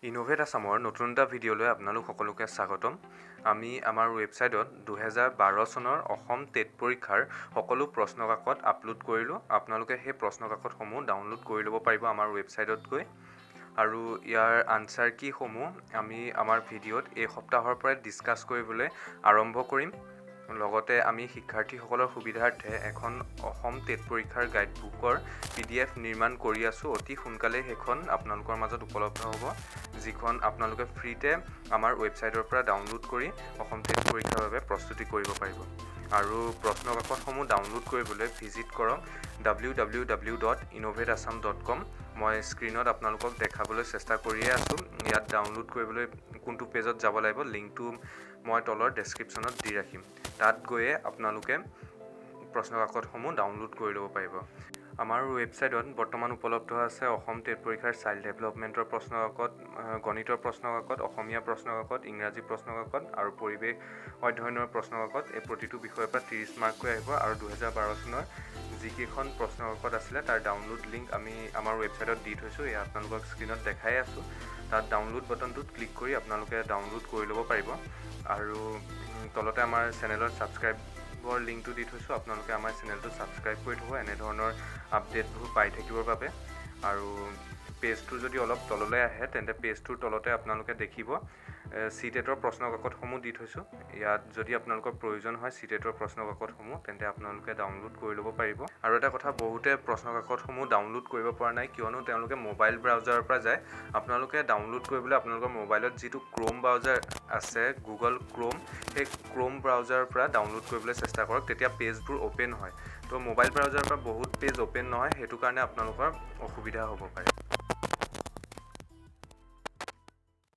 Innovate আসামৰ নতুন এটা ভিডিঅ'লৈ আপোনালোক সকলোকে স্বাগতম। আমি আমাৰ ৱেবছাইটত 2012 চনৰ অসম টেট পৰীক্ষাৰ সকলো প্ৰশ্নকাকত আপলোড কৰিলোঁ। আপোনালোকে সেই প্ৰশ্নকাকতসমূহ ডাউনলোড কৰি ল'ব পাৰিব আমাৰ ৱেবছাইটত গৈ। আৰু ইয়াৰ আনচাৰ কিসমূহ আমি আমাৰ ভিডিঅ'ত এই সপ্তাহৰ পৰাই ডিছকাছ কৰিবলৈ আৰম্ভ কৰিম। লগতে আমি শিক্ষাৰ্থীসকলৰ সুবিধাৰ্থে এখন অসম টেট পৰীক্ষাৰ গাইডবুকৰ PDF নিৰ্মাণ কৰি আছোঁ। অতি সোনকালে সেইখন আপোনালোকৰ মাজত উপলব্ধ হ'ব, যিখন আপোনালোকে ফ্ৰীতে আমাৰ ৱেবছাইটৰ পৰা ডাউনলোড কৰি অসম টেট পৰীক্ষাৰ বাবে প্ৰস্তুতি কৰিব পাৰিব। আৰু প্ৰশ্নকাকতসমূহ ডাউনলোড কৰিবলৈ ভিজিট কৰক www.innovateassam.com। মই স্ক্ৰীণত আপোনালোকক দেখাবলৈ চেষ্টা কৰিয়ে আছোঁ। ইয়াত ডাউনলোড কৰিবলৈ কোনটো পেজত যাব লাগিব, লিংকটো মই তলৰ ডেছক্ৰিপশ্যনত দি ৰাখিম। তাত গৈয়ে আপোনালোকে প্ৰশ্নকাকতসমূহ ডাউনলোড কৰি ল'ব পাৰিব। আমাৰ ৱেবছাইটত বৰ্তমান উপলব্ধ আছে অসম টেট পৰীক্ষাৰ চাইল্ড ডেভেলপমেণ্টৰ প্ৰশ্নকাকত, গণিতৰ প্ৰশ্নকাকত, অসমীয়া প্ৰশ্নকাকত, ইংৰাজী প্ৰশ্নকাকত আৰু পৰিৱেশ অধ্যয়নৰ প্ৰশ্নকাকত। এই প্ৰতিটো বিষয়ৰ পৰা 30 মাৰ্ককৈ আহিব। আৰু 2012 চনৰ যিকেইখন প্ৰশ্নকাকত আছিলে তাৰ ডাউনলোড লিংক আমি আমাৰ ৱেবছাইটত দি থৈছোঁ। এয়া আপোনালোকক স্ক্ৰীণত দেখাই আছোঁ। তাত ডাউনলোড বাটনটোত ক্লিক কৰি আপোনালোকে ডাউনলোড কৰি ল'ব পাৰিব। আৰু তলতে আমাৰ চেনেলৰ ছাবস্ক্ৰাইবৰ লিংকটো দি থৈছোঁ। আপোনালোকে আমাৰ চেনেলটো ছাবস্ক্ৰাইব কৰি থ'ব এনেধৰণৰ আপডেটবোৰ পাই থাকিবৰ বাবে। আৰু পেজটো যদি অলপ তললৈ আহে তেন্তে পেজটোৰ তলতে আপোনালোকে দেখিব CTETৰ প্ৰশ্নকাকতসমূহ দি থৈছোঁ। ইয়াত যদি আপোনালোকৰ প্ৰয়োজন হয় CTETৰ প্ৰশ্নকাকতসমূহ, তেন্তে আপোনালোকে ডাউনলোড কৰি ল'ব পাৰিব। আৰু এটা কথা, বহুতে প্ৰশ্নকাকতসমূহ ডাউনলোড কৰিব পৰা নাই, কিয়নো তেওঁলোকে মোবাইল ব্ৰাউজাৰৰ পৰা যায়। আপোনালোকে ডাউনলোড কৰিবলৈ আপোনালোকৰ মোবাইলত যিটো ক্ৰোম ব্ৰাউজাৰ আছে, গুগল ক্ৰোম, সেই ক্ৰোম ব্ৰাউজাৰৰ পৰা ডাউনলোড কৰিবলৈ চেষ্টা কৰক, তেতিয়া পেজবোৰ অ'পেন হয়। তো মোবাইল ব্ৰাউজাৰৰ পৰা বহুত পেজ অ'পেন নহয়, সেইটো কাৰণে আপোনালোকৰ অসুবিধা হ'ব পাৰে।